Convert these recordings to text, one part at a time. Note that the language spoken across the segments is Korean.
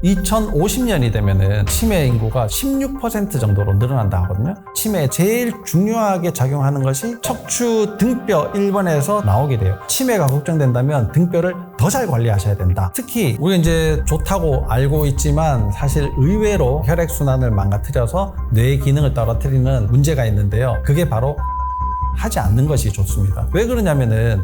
2050년이 되면은 치매 인구가 16% 정도로 늘어난다 하거든요. 치매에 제일 중요하게 작용하는 것이 척추 등뼈 1번에서 나오게 돼요. 치매가 걱정된다면 등뼈를 더 잘 관리하셔야 된다. 특히 우리가 이제 좋다고 알고 있지만 사실 의외로 혈액순환을 망가뜨려서 뇌 기능을 떨어뜨리는 문제가 있는데요. 그게 바로 하지 않는 것이 좋습니다. 왜 그러냐면은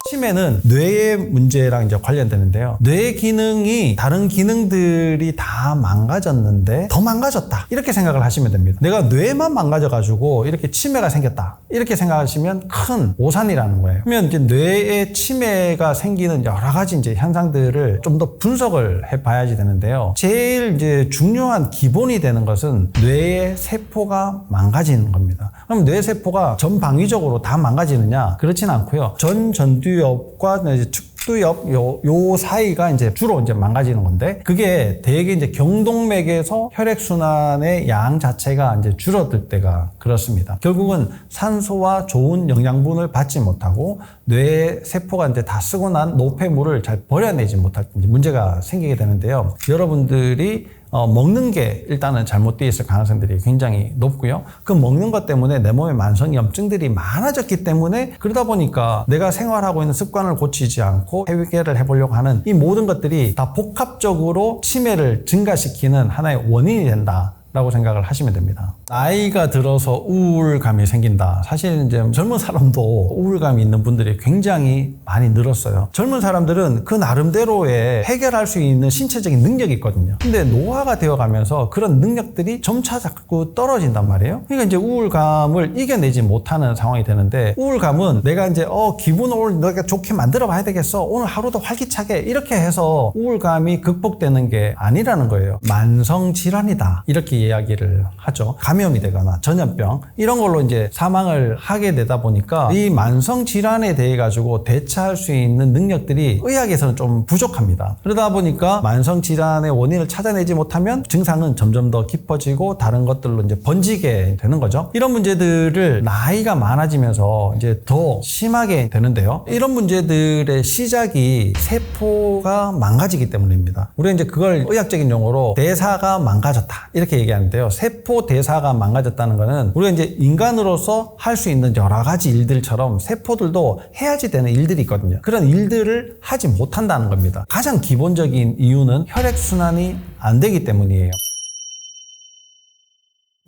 치매는 뇌의 문제랑 이제 관련되는데요. 뇌 기능이 다른 기능들이 다 망가졌는데 더 망가졌다. 이렇게 생각을 하시면 됩니다. 내가 뇌만 망가져가지고 이렇게 치매가 생겼다. 이렇게 생각하시면 큰 오산이라는 거예요. 그러면 이제 뇌에 치매가 생기는 여러 가지 이제 현상들을 좀 더 분석을 해봐야지 되는데요. 제일 이제 중요한 기본이 되는 것은 뇌의 세포가 망가지는 겁니다. 그럼 뇌 세포가 전방위적으로 다 망가지느냐? 그렇진 않고요. 전두엽과 측두엽 요 사이가 이제 주로 이제 망가지는 건데, 그게 대개 이제 경동맥에서 혈액순환의 양 자체가 이제 줄어들 때가 그렇습니다. 결국은 산소와 좋은 영양분을 받지 못하고 뇌 세포가 이제 다 쓰고 난 노폐물을 잘 버려내지 못할 때 문제가 생기게 되는데요. 여러분들이 먹는 게 일단은 잘못되어 있을 가능성들이 굉장히 높고요. 그 먹는 것 때문에 내 몸에 만성염증들이 많아졌기 때문에, 그러다 보니까 내가 생활하고 있는 습관을 고치지 않고 해결을 해보려고 하는 이 모든 것들이 다 복합적으로 치매를 증가시키는 하나의 원인이 된다 라고 생각을 하시면 됩니다. 나이가 들어서 우울감이 생긴다. 사실 이제 젊은 사람도 우울감이 있는 분들이 굉장히 많이 늘었어요. 젊은 사람들은 그 나름대로의 해결할 수 있는 신체적인 능력이 있거든요. 근데 노화가 되어가면서 그런 능력들이 점차 자꾸 떨어진단 말이에요. 그러니까 이제 우울감을 이겨내지 못하는 상황이 되는데, 우울감은 내가 이제 기분을 오늘 내가 좋게 만들어 봐야 되겠어. 오늘 하루도 활기차게 이렇게 해서 우울감이 극복되는 게 아니라는 거예요. 만성 질환이다. 이렇게 이야기를 하죠. 감염이 되거나 전염병 이런 걸로 이제 사망을 하게 되다 보니까 이 만성 질환에 대해 가지고 대처할 수 있는 능력들이 의학에서는 좀 부족합니다. 그러다 보니까 만성 질환의 원인을 찾아내지 못하면 증상은 점점 더 깊어지고 다른 것들로 이제 번지게 되는 거죠. 이런 문제들을 나이가 많아지면서 이제 더 심하게 되는데요. 이런 문제들의 시작이 세포가 망가지기 때문입니다. 우리가 이제 그걸 의학적인 용어로 대사가 망가졌다 이렇게 얘기하는데요. 세포 대사가 망가졌다는 거는 우리가 이제 인간으로서 할 수 있는 여러 가지 일들처럼 세포들도 해야지 되는 일들이 있거든요. 그런 일들을 하지 못한다는 겁니다. 가장 기본적인 이유는 혈액순환이 안 되기 때문이에요.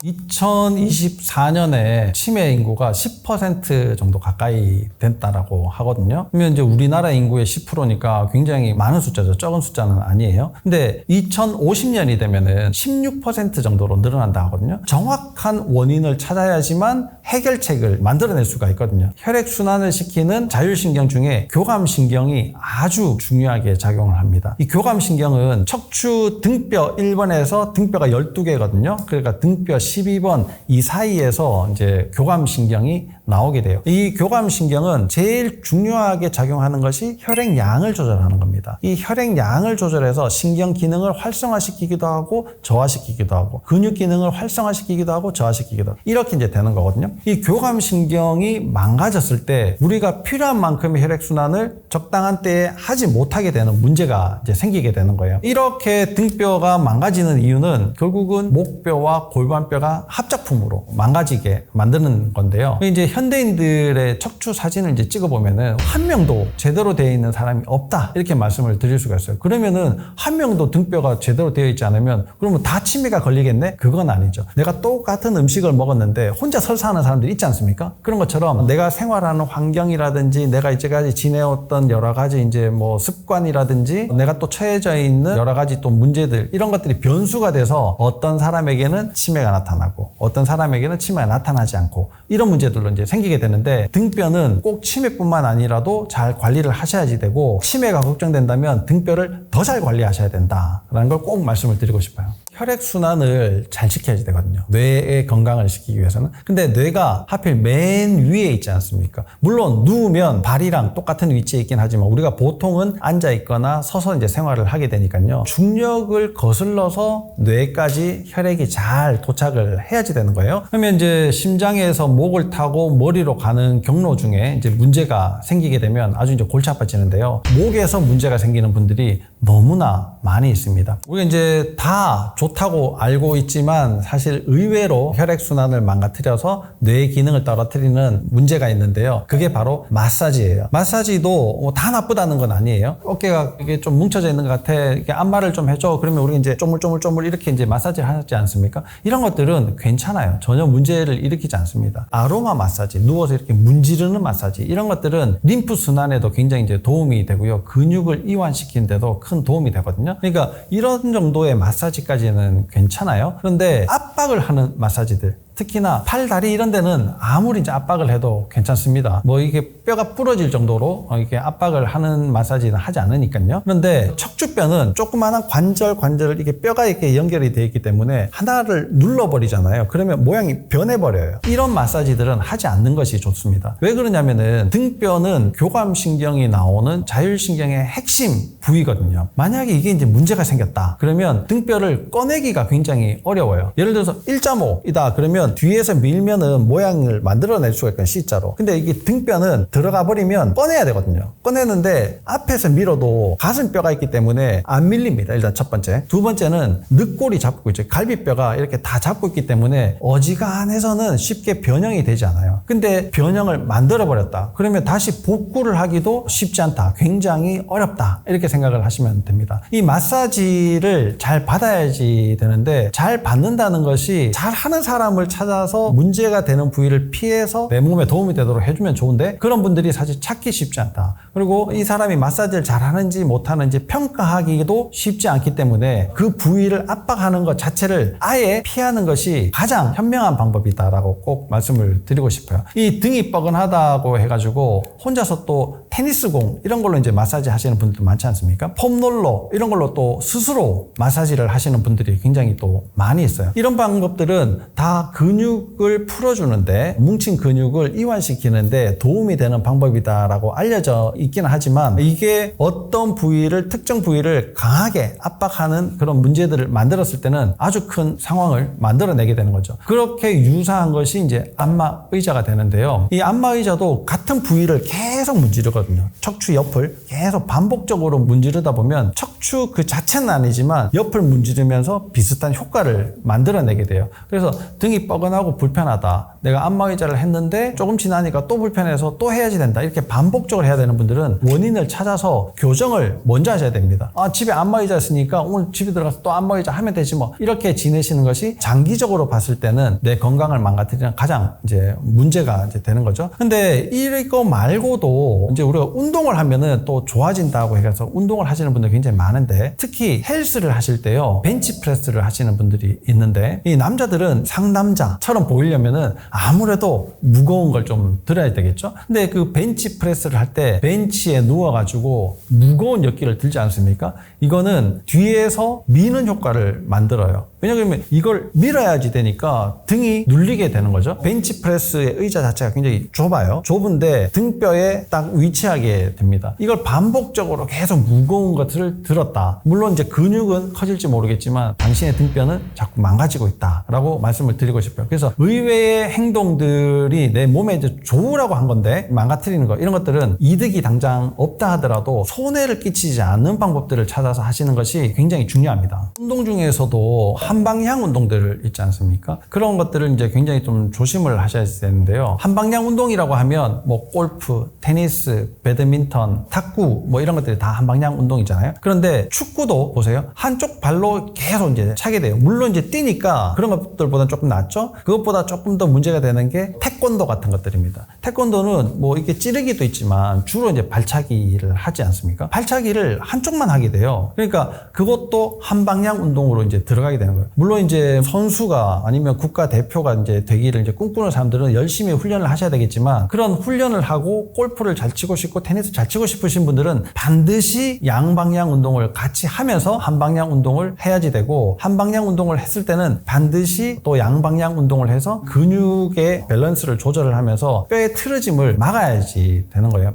2024년에 치매 인구가 10% 정도 가까이 됐다라고 하거든요. 그러면 이제 우리나라 인구의 10%니까 굉장히 많은 숫자죠. 적은 숫자는 아니에요. 근데 2050년이 되면은 16% 정도로 늘어난다 하거든요. 정확한 원인을 찾아야지만 해결책을 만들어낼 수가 있거든요. 혈액순환을 시키는 자율신경 중에 교감신경이 아주 중요하게 작용을 합니다. 이 교감신경은 척추 등뼈 1번에서 등뼈가 12개거든요. 그러니까 등뼈 12번 이 사이에서 이제 교감신경이 나오게 돼요. 이 교감신경은 제일 중요하게 작용하는 것이 혈액량을 조절하는 겁니다. 이 혈액량을 조절해서 신경 기능을 활성화시키기도 하고 저하시키기도 하고 근육 기능을 활성화시키기도 하고 저하시키기도 하고 이렇게 이제 되는 거거든요. 이 교감신경이 망가졌을 때 우리가 필요한 만큼의 혈액순환을 적당한 때에 하지 못하게 되는 문제가 이제 생기게 되는 거예요. 이렇게 등뼈가 망가지는 이유는 결국은 목뼈와 골반뼈가 합작품으로 망가지게 만드는 건데요. 이제 현대인들의 척추 사진을 이제 찍어보면은 한 명도 제대로 되어 있는 사람이 없다 이렇게 말씀을 드릴 수가 있어요. 그러면은 한 명도 등뼈가 제대로 되어 있지 않으면 그러면 다 치매가 걸리겠네? 그건 아니죠. 내가 똑같은 음식을 먹었는데 혼자 설사하는 사람들이 있지 않습니까? 그런 것처럼 내가 생활하는 환경이라든지 내가 이제까지 지내왔던 여러 가지 이제 뭐 습관이라든지 내가 또 처해져 있는 여러 가지 또 문제들 이런 것들이 변수가 돼서 어떤 사람에게는 치매가 나타나고 어떤 사람에게는 치매가 나타나지 않고 이런 문제들로 이제 생기게 되는데, 등뼈는 꼭 치매뿐만 아니라도 잘 관리를 하셔야지 되고 치매가 걱정된다면 등뼈를 더 잘 관리하셔야 된다라는 걸 꼭 말씀을 드리고 싶어요. 혈액순환을 잘 시켜야 되거든요. 뇌의 건강을 시키기 위해서는. 근데 뇌가 하필 맨 위에 있지 않습니까? 물론 누우면 발이랑 똑같은 위치에 있긴 하지만 우리가 보통은 앉아 있거나 서서 이제 생활을 하게 되니까요. 중력을 거슬러서 뇌까지 혈액이 잘 도착을 해야지 되는 거예요. 그러면 이제 심장에서 목을 타고 머리로 가는 경로 중에 이제 문제가 생기게 되면 아주 이제 골치 아파지는데요. 목에서 문제가 생기는 분들이 너무나 많이 있습니다. 우리가 이제 다 좋다고 알고 있지만 사실 의외로 혈액순환을 망가뜨려서 뇌의 기능을 떨어뜨리는 문제가 있는데요. 그게 바로 마사지예요. 마사지도 다 나쁘다는 건 아니에요. 어깨가 이게 좀 뭉쳐져 있는 것 같아. 이렇게 안마를 좀 해줘. 그러면 우리 이제 쪼물쪼물쪼물 이렇게 이제 마사지를 하지 않습니까? 이런 것들은 괜찮아요. 전혀 문제를 일으키지 않습니다. 아로마 마사지, 누워서 이렇게 문지르는 마사지, 이런 것들은 림프 순환에도 굉장히 이제 도움이 되고요. 근육을 이완시키는 데도 큰 도움이 되거든요. 그러니까 이런 정도의 마사지까지는 괜찮아요. 그런데 압박을 하는 마사지들, 특히나 팔, 다리 이런 데는 아무리 이제 압박을 해도 괜찮습니다. 뭐 이게 뼈가 부러질 정도로 이렇게 압박을 하는 마사지는 하지 않으니까요. 그런데 척추뼈는 조그마한 관절을 이게 뼈가 이렇게 연결이 되어 있기 때문에 하나를 눌러버리잖아요. 그러면 모양이 변해버려요. 이런 마사지들은 하지 않는 것이 좋습니다. 왜 그러냐면은 등뼈는 교감신경이 나오는 자율신경의 핵심 부위거든요. 만약에 이게 이제 문제가 생겼다. 그러면 등뼈를 꺼내기가 굉장히 어려워요. 예를 들어서 1.5이다. 그러면 뒤에서 밀면은 모양을 만들어낼 수가 있거든요. C자로. 근데 이게 등뼈는 들어가 버리면 꺼내야 되거든요. 꺼내는데 앞에서 밀어도 가슴뼈가 있기 때문에 안 밀립니다. 일단 첫 번째. 두 번째는 늑골이 잡고 있죠. 갈비뼈가 이렇게 다 잡고 있기 때문에 어지간해서는 쉽게 변형이 되지 않아요. 근데 변형을 만들어 버렸다. 그러면 다시 복구를 하기도 쉽지 않다. 굉장히 어렵다. 이렇게 생각을 하시면 됩니다. 이 마사지를 잘 받아야지 되는데 잘 받는다는 것이 잘 하는 사람을 찾아서 문제가 되는 부위를 피해서 내 몸에 도움이 되도록 해주면 좋은데 그런 분들이 사실 찾기 쉽지 않다. 그리고 이 사람이 마사지를 잘하는지 못하는지 평가하기도 쉽지 않기 때문에 그 부위를 압박하는 것 자체를 아예 피하는 것이 가장 현명한 방법이다라고 꼭 말씀을 드리고 싶어요. 이 등이 뻐근하다고 해가지고 혼자서 또 테니스공 이런 걸로 이제 마사지 하시는 분들도 많지 않습니까? 폼롤러 이런 걸로 또 스스로 마사지를 하시는 분들이 굉장히 또 많이 있어요. 이런 방법들은 다 근육을 풀어주는데 뭉친 근육을 이완시키는데 도움이 되는 방법이다라고 알려져 있기는 하지만 이게 어떤 부위를 특정 부위를 강하게 압박하는 그런 문제들을 만들었을 때는 아주 큰 상황을 만들어내게 되는 거죠. 그렇게 유사한 것이 이제 안마 의자가 되는데요. 이 안마 의자도 같은 부위를 계속 문지르거든요. 척추 옆을 계속 반복적으로 문지르다 보면 척추 그 자체는 아니지만 옆을 문지르면서 비슷한 효과를 만들어내게 돼요. 그래서 등이 뻐근하고 불편하다. 내가 안마의자를 했는데 조금 지나니까 또 불편해서 또 해야지 된다. 이렇게 반복적으로 해야 되는 분들은 원인을 찾아서 교정을 먼저 하셔야 됩니다. 아, 집에 안마의자 있으니까 오늘 집에 들어가서 또 안마의자 하면 되지 뭐. 이렇게 지내시는 것이 장기적으로 봤을 때는 내 건강을 망가뜨리는 가장 이제 문제가 이제 되는 거죠. 근데 이거 말고도 이제 우리가 운동을 하면은 또 좋아진다고 해서 운동을 하시는 분들 굉장히 많은데 특히 헬스를 하실 때요. 벤치프레스를 하시는 분들이 있는데 이 남자들은 상남자처럼 보이려면은 아무래도 무거운 걸 좀 들어야 되겠죠. 근데 그 벤치프레스를 할 때 벤치에 누워가지고 무거운 역기를 들지 않습니까? 이거는 뒤에서 미는 효과를 만들어요. 왜냐하면 이걸 밀어야지 되니까 등이 눌리게 되는 거죠. 벤치프레스의 의자 자체가 굉장히 좁아요. 좁은데 등뼈에 딱 위치하게 됩니다. 이걸 반복적으로 계속 무거운 것을 들었다. 물론 이제 근육은 커질지 모르겠지만 당신의 등뼈는 자꾸 망가지고 있다라고 말씀을 드리고 싶어요. 그래서 의외의 행동들이 내 몸에 이제 좋으라고 한 건데 망가뜨리는 거 이런 것들은 이득이 당장 없다 하더라도 손해를 끼치지 않는 방법들을 찾아서 하시는 것이 굉장히 중요합니다. 운동 중에서도 한방향 운동들 있지 않습니까? 그런 것들을 이제 굉장히 좀 조심을 하셔야 되는데요. 한방향 운동이라고 하면 뭐 골프, 테니스, 배드민턴, 탁구 뭐 이런 것들이 다 한방향 운동이잖아요. 그런데 축구도 보세요. 한쪽 발로 계속 이제 차게 돼요. 물론 이제 뛰니까 그런 것들보다 조금 낫죠. 그것보다 조금 더 문제가 되는 게 태권도 같은 것들입니다. 태권도는 뭐 이렇게 찌르기도 있지만 주로 이제 발차기를 하지 않습니까? 발차기를 한쪽만 하게 돼요. 그러니까 그것도 한방향 운동으로 이제 들어가게 되는 거예요. 물론 이제 선수가 아니면 국가대표가 이제 되기를 이제 꿈꾸는 사람들은 열심히 훈련을 하셔야 되겠지만 그런 훈련을 하고 골프를 잘 치고 치고 싶고 테니스 잘 치고 싶으신 분들은 반드시 양방향 운동을 같이 하면서 한방향 운동을 해야지 되고, 한방향 운동을 했을 때는 반드시 또 양방향 운동을 해서 근육의 밸런스를 조절을 하면서 뼈의 틀어짐을 막아야지 되는 거예요.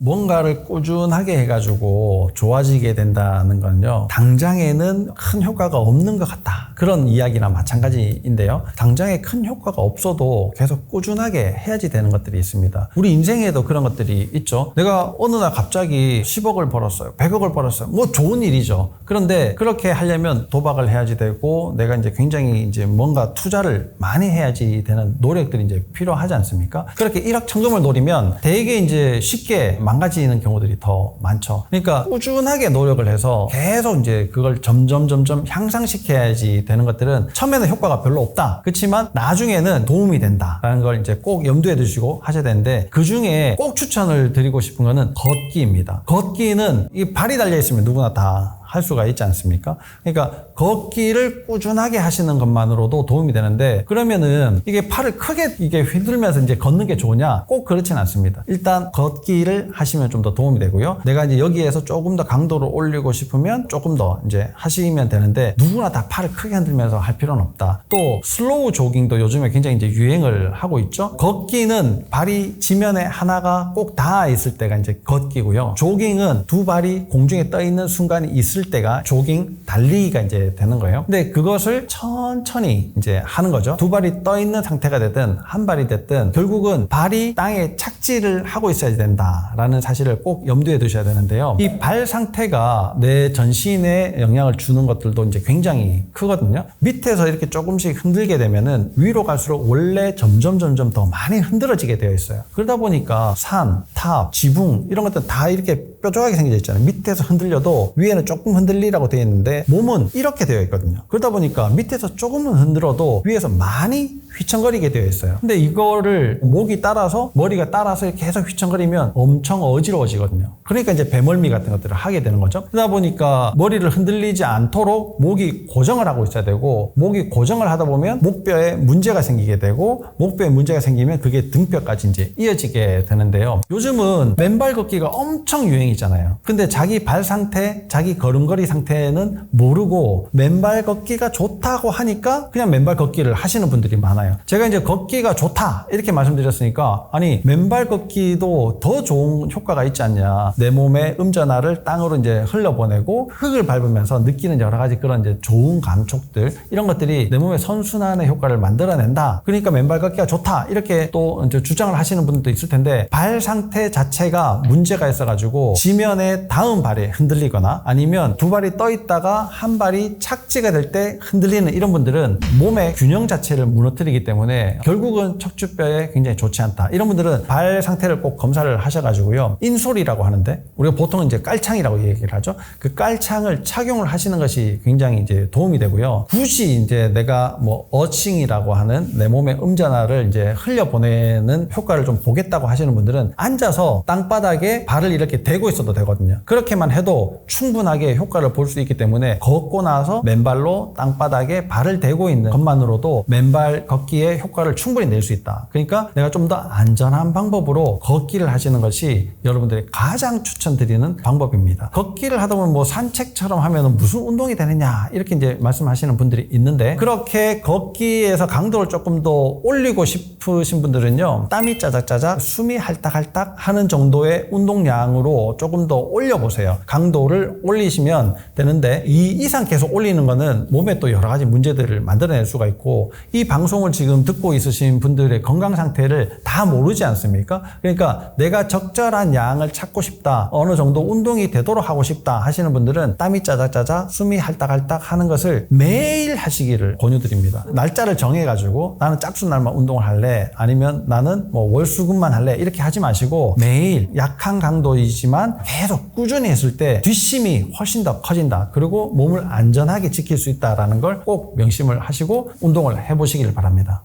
뭔가를 꾸준하게 해가지고 좋아지게 된다는 건요, 당장에는 큰 효과가 없는 것 같다, 그런 이야기나 마찬가지인데요, 당장에 큰 효과가 없어도 계속 꾸준하게 해야지 되는 것들이 있습니다. 우리 인생에도 그런 것들이 있죠. 내가 어느 날 갑자기 10억을 벌었어요, 100억을 벌었어요. 뭐 좋은 일이죠. 그런데 그렇게 하려면 도박을 해야지 되고, 내가 이제 굉장히 이제 뭔가 투자를 많이 해야지 되는 노력들이 이제 필요하지 않습니까? 그렇게 일확천금을 노리면 되게 이제 쉽게 망가지는 경우들이 더 많죠. 그러니까 꾸준하게 노력을 해서 계속 이제 그걸 점점 향상시켜야지 되는 것들은 처음에는 효과가 별로 없다, 그렇지만 나중에는 도움이 된다라는 걸 이제 꼭 염두에 두시고 하셔야 되는데, 그 중에 꼭 추천을 드리고 싶은 거는 걷기입니다. 걷기는 이 발이 달려 있으면 누구나 다 할 수가 있지 않습니까? 그러니까 걷기를 꾸준하게 하시는 것만으로도 도움이 되는데, 그러면은 이게 팔을 크게 이게 휘둘면서 이제 걷는 게 좋으냐? 꼭 그렇진 않습니다. 일단 걷기를 하시면 좀 더 도움이 되고요. 내가 이제 여기에서 조금 더 강도를 올리고 싶으면 조금 더 이제 하시면 되는데, 누구나 다 팔을 크게 흔들면서 할 필요는 없다. 또 슬로우 조깅도 요즘에 굉장히 이제 유행을 하고 있죠. 걷기는 발이 지면에 하나가 꼭 닿아 있을 때가 이제 걷기고요. 조깅은 두 발이 공중에 떠 있는 순간이 있을 때가 조깅, 달리기가 이제 되는 거예요. 근데 그것을 천천히 이제 하는 거죠. 두 발이 떠 있는 상태가 되든 한 발이 됐든 결국은 발이 땅에 착지를 하고 있어야 된다라는 사실을 꼭 염두에 두셔야 되는데요. 이 발 상태가 내 전신에 영향을 주는 것들도 이제 굉장히 크거든요. 밑에서 이렇게 조금씩 흔들게 되면은 위로 갈수록 원래 점점 더 많이 흔들어지게 되어 있어요. 그러다 보니까 산, 탑, 지붕 이런 것들 다 이렇게 뾰족하게 생겨져 있잖아요. 밑에서 흔들려도 위에는 조금 흔들리라고 되어 있는데 몸은 이렇게 되어 있거든요. 그러다 보니까 밑에서 조금은 흔들어도 위에서 많이 휘청거리게 되어 있어요. 근데 이거를 목이 따라서, 머리가 따라서 계속 휘청거리면 엄청 어지러워지거든요. 그러니까 이제 배멀미 같은 것들을 하게 되는 거죠. 그러다 보니까 머리를 흔들리지 않도록 목이 고정을 하고 있어야 되고, 목이 고정을 하다 보면 목뼈에 문제가 생기게 되고, 목뼈에 문제가 생기면 그게 등뼈까지 이제 이어지게 되는데요. 요즘은 맨발 걷기가 엄청 유행이잖아요. 근데 자기 발 상태, 자기 걸음걸이 상태는 모르고 맨발 걷기가 좋다고 하니까 그냥 맨발 걷기를 하시는 분들이 많아요. 제가 이제 걷기가 좋다 이렇게 말씀드렸으니까, 아니 맨발 걷기도 더 좋은 효과가 있지 않냐, 내 몸의 음전하를 땅으로 이제 흘려보내고 흙을 밟으면서 느끼는 여러 가지 그런 이제 좋은 감촉들, 이런 것들이 내 몸의 선순환의 효과를 만들어낸다, 그러니까 맨발 걷기가 좋다, 이렇게 또 이제 주장을 하시는 분들도 있을 텐데, 발 상태 자체가 문제가 있어가지고 지면에 닿은 발이 흔들리거나 아니면 두 발이 떠 있다가 한 발이 착지가 될 때 흔들리는 이런 분들은 몸의 균형 자체를 무너뜨리기 때문에 결국은 척추뼈에 굉장히 좋지 않다. 이런 분들은 발 상태를 꼭 검사를 하셔가지고요, 인솔이라고 하는데 우리가 보통 이제 깔창이라고 얘기를 하죠. 그 깔창을 착용을 하시는 것이 굉장히 이제 도움이 되고요. 굳이 이제 내가 뭐 어칭이라고 하는 내 몸의 음전하를 이제 흘려보내는 효과를 좀 보겠다고 하시는 분들은 앉아서 땅바닥에 발을 이렇게 대고 있어도 되거든요. 그렇게만 해도 충분하게 효과를 볼 수 있기 때문에 걷고 나서 맨발로 땅바닥에 발을 대고 있는 것만으로도 맨발 걷기에 효과를 충분히 낼 수 있다. 그러니까 내가 좀 더 안전한 방법으로 걷기를 하시는 것이 여러분들이 가장 추천드리는 방법입니다. 걷기를 하다 보면 뭐 산책처럼 하면 무슨 운동이 되느냐 이렇게 이제 말씀하시는 분들이 있는데, 그렇게 걷기에서 강도를 조금 더 올리고 싶으신 분들은요, 땀이 짜작짜작 숨이 할딱할딱 하는 정도의 운동량으로 조금 더 올려보세요. 강도를 올리시면 되는데, 이 이상 계속 올리는 거는 몸에 또 여러 가지 문제들을 만들어낼 수가 있고, 이 방송을 지금 듣고 있으신 분들의 건강 상태를 다 모르지 않습니까? 그러니까 내가 적절한 양을 찾고 싶다, 어느 정도 운동이 되도록 하고 싶다 하시는 분들은 땀이 짜작짜작 숨이 할딱할딱 하는 것을 매일 하시기를 권유드립니다. 날짜를 정해가지고 나는 짝수 날만 운동을 할래, 아니면 나는 뭐 월수금만 할래, 이렇게 하지 마시고 매일 약한 강도이지만 계속 꾸준히 했을 때 뒷심이 훨씬 더 커진다, 그리고 몸을 안전하게 지킬 수 있다는 걸 꼭 명심을 하시고 운동을 해보시길 바랍니다.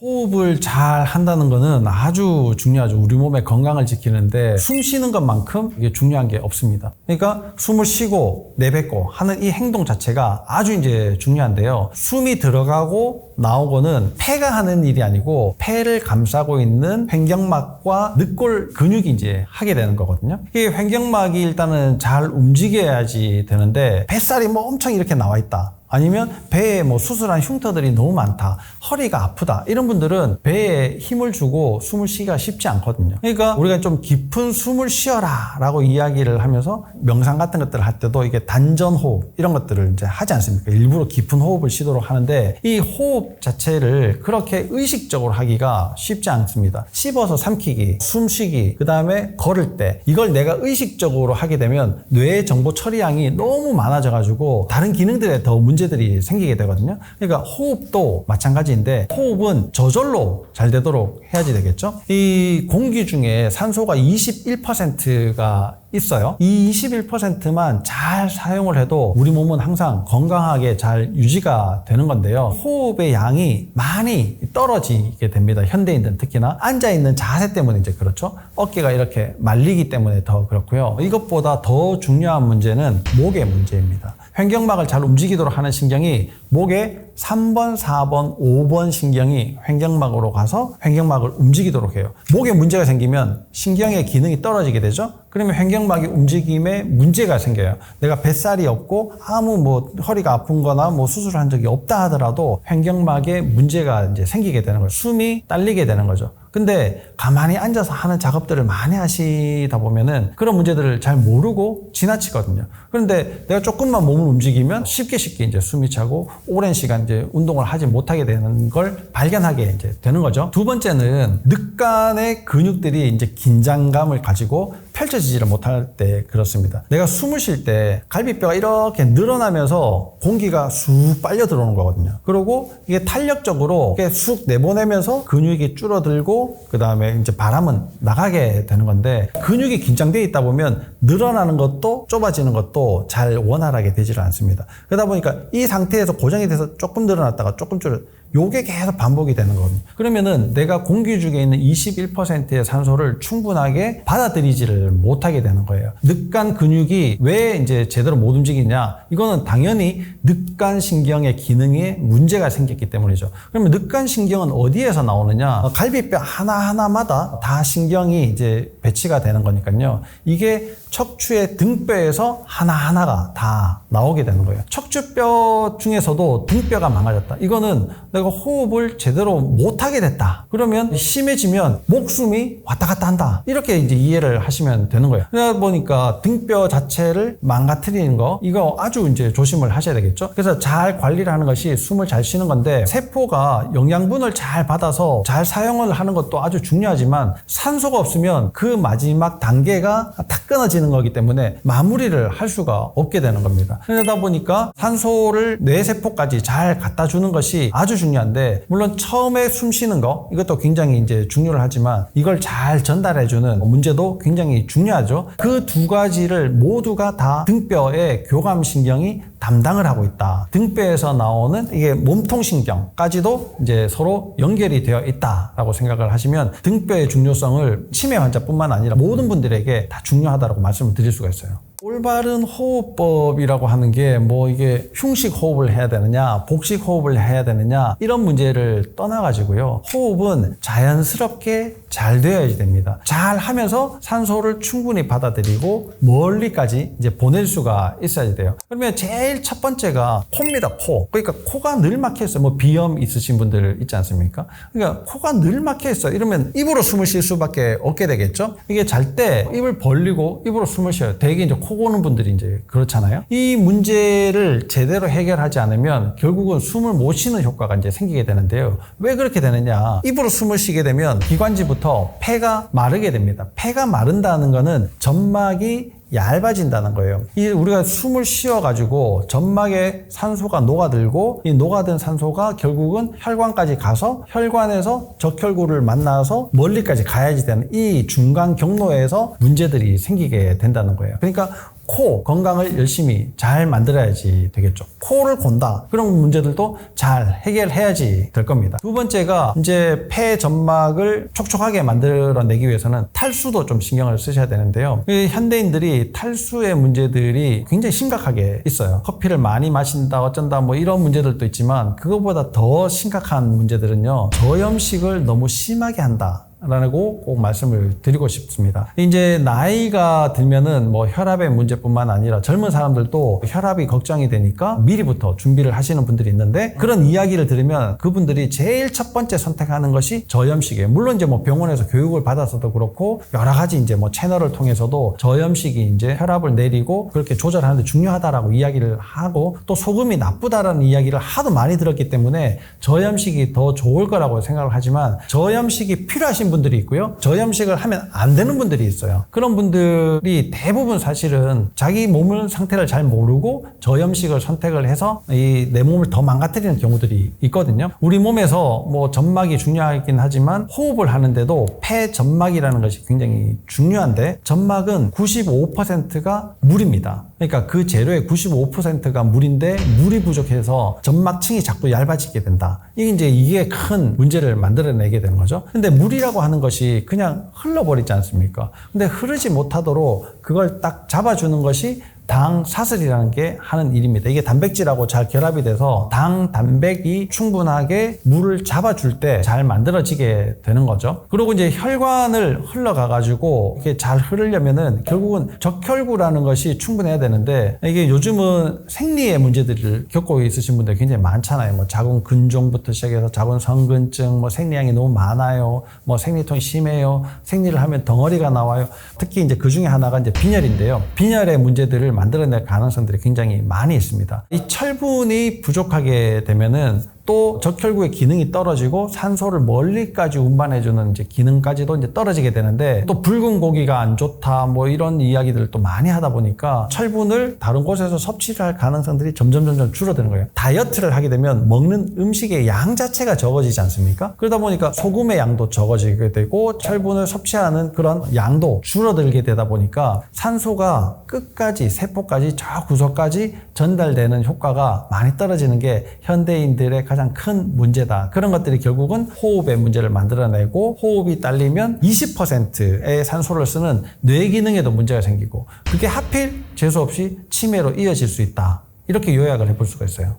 호흡을 잘 한다는 거는 아주 중요하죠. 우리 몸의 건강을 지키는데 숨 쉬는 것만큼 이게 중요한 게 없습니다. 그러니까 숨을 쉬고 내뱉고 하는 이 행동 자체가 아주 이제 중요한데요. 숨이 들어가고 나오고는 폐가 하는 일이 아니고 폐를 감싸고 있는 횡격막과 늑골 근육이 이제 하게 되는 거거든요. 이 횡격막이 일단은 잘 움직여야지 되는데 뱃살이 뭐 엄청 이렇게 나와 있다. 아니면 배에 뭐 수술한 흉터들이 너무 많다. 허리가 아프다. 이런 분들은 배에 힘을 주고 숨을 쉬기가 쉽지 않거든요. 그러니까 우리가 좀 깊은 숨을 쉬어라 라고 이야기를 하면서 명상 같은 것들을 할 때도 이게 단전호흡 이런 것들을 이제 하지 않습니까? 일부러 깊은 호흡을 쉬도록 하는데 이 호흡 자체를 그렇게 의식적으로 하기가 쉽지 않습니다. 씹어서 삼키기, 숨쉬기, 그 다음에 걸을 때 이걸 내가 의식적으로 하게 되면 뇌의 정보 처리량이 너무 많아져 가지고 다른 기능들에 더 문제들이 생기게 되거든요. 그러니까 호흡도 마찬가지인데 호흡은 저절로 잘 되도록 해야지 되겠죠. 이 공기 중에 산소가 21%가 있어요. 이 21%만 잘 사용을 해도 우리 몸은 항상 건강하게 잘 유지가 되는 건데요. 호흡의 양이 많이 떨어지게 됩니다. 현대인들은 특히나 앉아있는 자세 때문에 이제 그렇죠. 어깨가 이렇게 말리기 때문에 더 그렇고요. 이것보다 더 중요한 문제는 목의 문제입니다. 횡격막을 잘 움직이도록 하는 신경이 목에 3번, 4번, 5번 신경이 횡격막으로 가서 횡격막을 움직이도록 해요. 목에 문제가 생기면 신경의 기능이 떨어지게 되죠. 그러면 횡격막의 움직임에 문제가 생겨요. 내가 뱃살이 없고 아무 뭐 허리가 아픈 거나 뭐 수술을 한 적이 없다 하더라도 횡격막에 문제가 이제 생기게 되는 거예요. 숨이 딸리게 되는 거죠. 근데 가만히 앉아서 하는 작업들을 많이 하시다 보면은 그런 문제들을 잘 모르고 지나치거든요. 그런데 내가 조금만 몸을 움직이면 쉽게 이제 숨이 차고 오랜 시간 이제 운동을 하지 못하게 되는 걸 발견하게 이제 되는 거죠. 두 번째는 늑간의 근육들이 이제 긴장감을 가지고 펼쳐지지를 못할 때 그렇습니다. 내가 숨을 쉴 때 갈비뼈가 이렇게 늘어나면서 공기가 쑥 빨려 들어오는 거거든요. 그리고 이게 탄력적으로 이렇게 쑥 내보내면서 근육이 줄어들고 그 다음에 이제 바람은 나가게 되는 건데 근육이 긴장되어 있다 보면 늘어나는 것도 좁아지는 것도 잘 원활하게 되지를 않습니다. 그러다 보니까 이 상태에서 고정이 돼서 조금 늘어났다가 조금 줄어 요게 계속 반복이 되는 거거든요. 그러면은 내가 공기 중에 있는 21%의 산소를 충분하게 받아들이지를 못하게 되는 거예요. 늑간 근육이 왜 이제 제대로 못 움직이냐? 이거는 당연히 늑간 신경의 기능에 문제가 생겼기 때문이죠. 그러면 늑간 신경은 어디에서 나오느냐? 갈비뼈 하나하나마다 다 신경이 이제 배치가 되는 거니까요. 이게 척추의 등뼈에서 하나하나가 다 나오게 되는 거예요. 척추뼈 중에서도 등뼈가 망가졌다. 이거는 내가 호흡을 제대로 못하게 됐다. 그러면 심해지면 목숨이 왔다 갔다 한다. 이렇게 이제 이해를 하시면 되는 거예요. 그러다 보니까 등뼈 자체를 망가뜨리는 거, 이거 아주 이제 조심을 하셔야 되겠죠. 그래서 잘 관리를 하는 것이 숨을 잘 쉬는 건데, 세포가 영양분을 잘 받아서 잘 사용을 하는 것도 아주 중요하지만 산소가 없으면 그 마지막 단계가 다 끊어지는 거기 때문에 마무리를 할 수가 없게 되는 겁니다. 그러다 보니까 산소를 뇌세포까지 잘 갖다 주는 것이 아주 중요한데, 물론 처음에 숨 쉬는 거 이것도 굉장히 이제 중요를 하지만 이걸 잘 전달해주는 문제도 굉장히 중요하죠. 그 두 가지를 모두가 다 등뼈의 교감신경이 담당을 하고 있다. 등뼈에서 나오는 이게 몸통신경까지도 이제 서로 연결이 되어 있다라고 생각을 하시면 등뼈의 중요성을 치매 환자뿐만 아니라 모든 분들에게 다 중요하다고 말씀을 드릴 수가 있어요. 올바른 호흡법이라고 하는 게 뭐 이게 흉식 호흡을 해야 되느냐, 복식 호흡을 해야 되느냐, 이런 문제를 떠나가지고요. 호흡은 자연스럽게 잘 되어야지 됩니다. 잘 하면서 산소를 충분히 받아들이고 멀리까지 이제 보낼 수가 있어야 돼요. 그러면 제일 첫 번째가 코입니다. 코. 그러니까 코가 늘 막혀 있어요. 뭐 비염 있으신 분들 있지 않습니까? 그러니까 코가 늘 막혀 있어요. 이러면 입으로 숨을 쉴 수밖에 없게 되겠죠. 이게 잘 때 입을 벌리고 입으로 숨을 쉬어요. 대개 이제 코 고는 분들이 이제 그렇잖아요. 이 문제를 제대로 해결하지 않으면 결국은 숨을 못 쉬는 효과가 이제 생기게 되는데요. 왜 그렇게 되느냐? 입으로 숨을 쉬게 되면 기관지부터 폐가 마르게 됩니다. 폐가 마른다는 거는 점막이 얇아진다는 거예요. 우리가 숨을 쉬어가지고 점막에 산소가 녹아들고 이 녹아든 산소가 결국은 혈관까지 가서 혈관에서 적혈구를 만나서 멀리까지 가야지 되는 이 중간 경로에서 문제들이 생기게 된다는 거예요. 그러니까 코 건강을 열심히 잘 만들어야지 되겠죠. 코를 곤다. 그런 문제들도 잘 해결해야지 될 겁니다. 두 번째가 이제 폐 점막을 촉촉하게 만들어내기 위해서는 탈수도 좀 신경을 쓰셔야 되는데요. 현대인들이 탈수의 문제들이 굉장히 심각하게 있어요. 커피를 많이 마신다 어쩐다 뭐 이런 문제들도 있지만 그것보다 더 심각한 문제들은요. 저염식을 너무 심하게 한다. 라고 꼭 말씀을 드리고 싶습니다. 이제 나이가 들면은 뭐 혈압의 문제뿐만 아니라 젊은 사람들도 혈압이 걱정이 되니까 미리부터 준비를 하시는 분들이 있는데 그런 이야기를 들으면 그분들이 제일 첫 번째 선택하는 것이 저염식이에요. 물론 이제 뭐 병원에서 교육을 받아서도 그렇고 여러 가지 이제 뭐 채널을 통해서도 저염식이 이제 혈압을 내리고 그렇게 조절하는데 중요하다라고 이야기를 하고 또 소금이 나쁘다라는 이야기를 하도 많이 들었기 때문에 저염식이 더 좋을 거라고 생각을 하지만 저염식이 필요하신 분들이 있고요. 저염식을 하면 안 되는 분들이 있어요. 그런 분들이 대부분 사실은 자기 몸을 상태를 잘 모르고 저염식을 선택을 해서 내 몸을 더 망가뜨리는 경우들이 있거든요. 우리 몸에서 뭐 점막이 중요하긴 하지만 호흡을 하는데도 폐 점막이라는 것이 굉장히 중요한데 점막은 95%가 물입니다. 그러니까 그 재료의 95%가 물인데 물이 부족해서 점막층이 자꾸 얇아지게 된다. 이게 큰 문제를 만들어내게 되는 거죠. 근데 물이라고 하는 것이 그냥 흘러버리지 않습니까? 근데 흐르지 못하도록 그걸 딱 잡아주는 것이 당사슬이라는 게 하는 일입니다. 이게 단백질하고 잘 결합이 돼서 당, 단백이 충분하게 물을 잡아줄 때 잘 만들어지게 되는 거죠. 그리고 이제 혈관을 흘러가가지고 이게 잘 흐르려면은 결국은 적혈구라는 것이 충분해야 되는데 이게 요즘은 생리의 문제들을 겪고 있으신 분들 굉장히 많잖아요. 뭐 자궁 근종부터 시작해서 자궁 성근증, 뭐 생리량이 너무 많아요. 뭐 생리통이 심해요. 생리를 하면 덩어리가 나와요. 특히 이제 그 중에 하나가 이제 빈혈인데요. 빈혈의 문제들을 만들어낼 가능성들이 굉장히 많이 있습니다. 이 철분이 부족하게 되면은 또 적혈구의 기능이 떨어지고 산소를 멀리까지 운반해주는 이제 기능까지도 이제 떨어지게 되는데 또 붉은 고기가 안 좋다 뭐 이런 이야기들을 또 많이 하다 보니까 철분을 다른 곳에서 섭취를 할 가능성들이 점점 줄어드는 거예요. 다이어트를 하게 되면 먹는 음식의 양 자체가 적어지지 않습니까? 그러다 보니까 소금의 양도 적어지게 되고 철분을 섭취하는 그런 양도 줄어들게 되다 보니까 산소가 끝까지 세포까지 저 구석까지 전달되는 효과가 많이 떨어지는 게 현대인들의 가장 큰 문제다. 그런 것들이 결국은 호흡의 문제를 만들어내고 호흡이 딸리면 20%의 산소를 쓰는 뇌 기능에도 문제가 생기고 그게 하필 재수없이 치매로 이어질 수 있다. 이렇게 요약을 해볼 수가 있어요.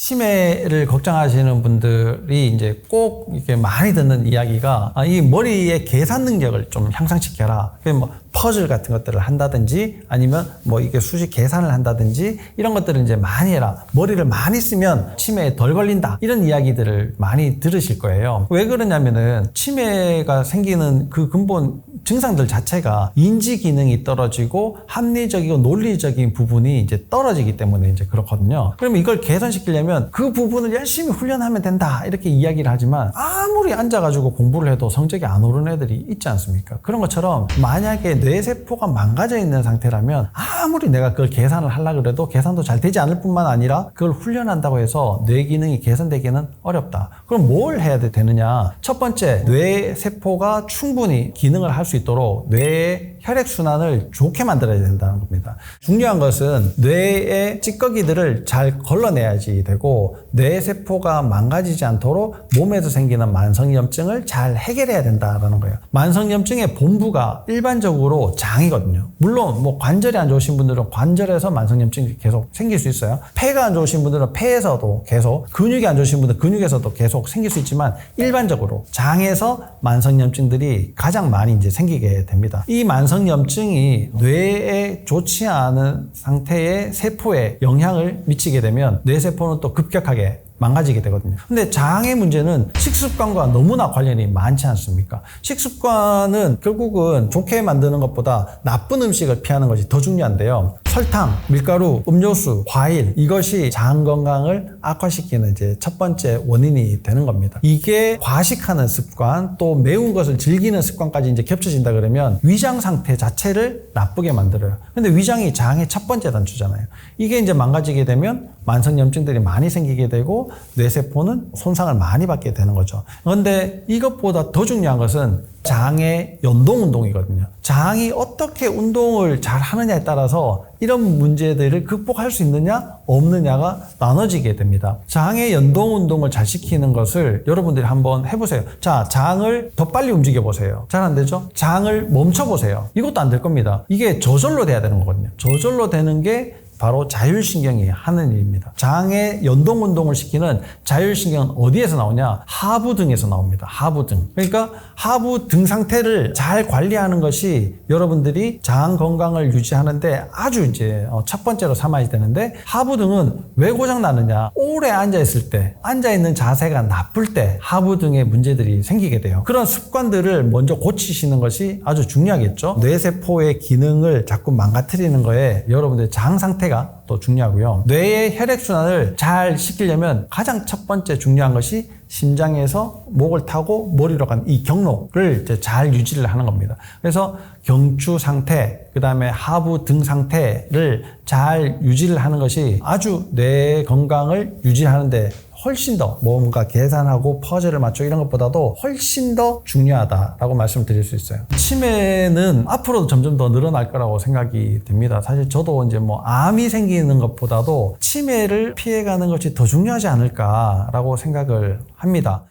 치매를 걱정하시는 분들이 이제 꼭 이렇게 많이 듣는 이야기가 이 머리의 계산 능력을 좀 향상시켜라. 뭐 퍼즐 같은 것들을 한다든지 아니면 뭐 이게 수식 계산을 한다든지 이런 것들을 이제 많이 해라. 머리를 많이 쓰면 치매에 덜 걸린다. 이런 이야기들을 많이 들으실 거예요. 왜 그러냐면은 치매가 생기는 그 근본 증상들 자체가 인지 기능이 떨어지고 합리적이고 논리적인 부분이 이제 떨어지기 때문에 이제 그렇거든요. 그러면 이걸 개선시키려면 그 부분을 열심히 훈련하면 된다. 이렇게 이야기를 하지만 아무리 앉아가지고 공부를 해도 성적이 안 오르는 애들이 있지 않습니까? 그런 것처럼 만약에 뇌세포가 망가져 있는 상태라면 아무리 내가 그걸 계산을 하려고 해도 계산도 잘 되지 않을 뿐만 아니라 그걸 훈련한다고 해서 뇌 기능이 개선되기는 어렵다. 그럼 뭘 해야 되느냐? 첫 번째, 뇌세포가 충분히 기능을 할 수 있도록 뇌의 혈액순환을 좋게 만들어야 된다는 겁니다. 중요한 것은 뇌의 찌꺼기들을 잘 걸러내야지 되고 뇌세포가 망가지지 않도록 몸에서 생기는 만성염증을 잘 해결해야 된다는 거예요. 만성염증의 본부가 일반적으로 장이거든요. 물론 뭐 관절이 안 좋으신 분들은 관절에서 만성염증이 계속 생길 수 있어요. 폐가 안 좋으신 분들은 폐에서도 계속, 근육이 안 좋으신 분들은 근육에서도 계속 생길 수 있지만 일반적으로 장에서 만성염증들이 가장 많이 이제 생기게 됩니다. 이 만성염증이 뇌에 좋지 않은 상태의 세포에 영향을 미치게 되면 뇌세포는 또 급격하게 망가지게 되거든요. 근데 장의 문제는 식습관과 너무나 관련이 많지 않습니까? 식습관은 결국은 좋게 만드는 것보다 나쁜 음식을 피하는 것이 더 중요한데요. 설탕, 밀가루, 음료수, 과일, 이것이 장 건강을 악화시키는 이제 첫 번째 원인이 되는 겁니다. 이게 과식하는 습관, 또 매운 것을 즐기는 습관까지 이제 겹쳐진다 그러면 위장 상태 자체를 나쁘게 만들어요. 근데 위장이 장의 첫 번째 단추잖아요. 이게 이제 망가지게 되면 만성염증들이 많이 생기게 되고 뇌세포는 손상을 많이 받게 되는 거죠. 그런데 이것보다 더 중요한 것은 장의 연동 운동이거든요. 장이 어떻게 운동을 잘 하느냐에 따라서 이런 문제들을 극복할 수 있느냐 없느냐가 나눠지게 됩니다. 장의 연동 운동을 잘 시키는 것을 여러분들이 한번 해보세요. 자, 장을 더 빨리 움직여 보세요. 잘 안 되죠? 장을 멈춰 보세요. 이것도 안 될 겁니다. 이게 저절로 돼야 되는 거거든요. 저절로 되는 게 바로 자율신경이 하는 일입니다. 장의 연동 운동을 시키는 자율신경은 어디에서 나오냐? 하부등에서 나옵니다. 하부등. 그러니까 하부등 상태를 잘 관리하는 것이 여러분들이 장 건강을 유지하는데 아주 이제 첫 번째로 삼아야 되는데, 하부등은 왜 고장 나느냐? 오래 앉아 있을 때, 앉아 있는 자세가 나쁠 때 하부등에 문제들이 생기게 돼요. 그런 습관들을 먼저 고치시는 것이 아주 중요하겠죠. 뇌세포의 기능을 자꾸 망가뜨리는 거에 여러분들의 장 상태 또 중요하고요. 뇌의 혈액순환을 잘 시키려면 가장 첫 번째 중요한 것이 심장에서 목을 타고 머리로 가는 이 경로를 이제 잘 유지를 하는 겁니다. 그래서 경추 상태, 그 다음에 하부 등 상태를 잘 유지를 하는 것이 아주 뇌 건강을 유지하는데 훨씬 더 뭔가 계산하고 퍼즐을 맞추고 이런 것보다도 훨씬 더 중요하다라고 말씀드릴 수 있어요. 치매는 앞으로도 점점 더 늘어날 거라고 생각이 됩니다. 사실 저도 이제 뭐 암이 생기는 것보다도 치매를 피해가는 것이 더 중요하지 않을까라고 생각을 합니다.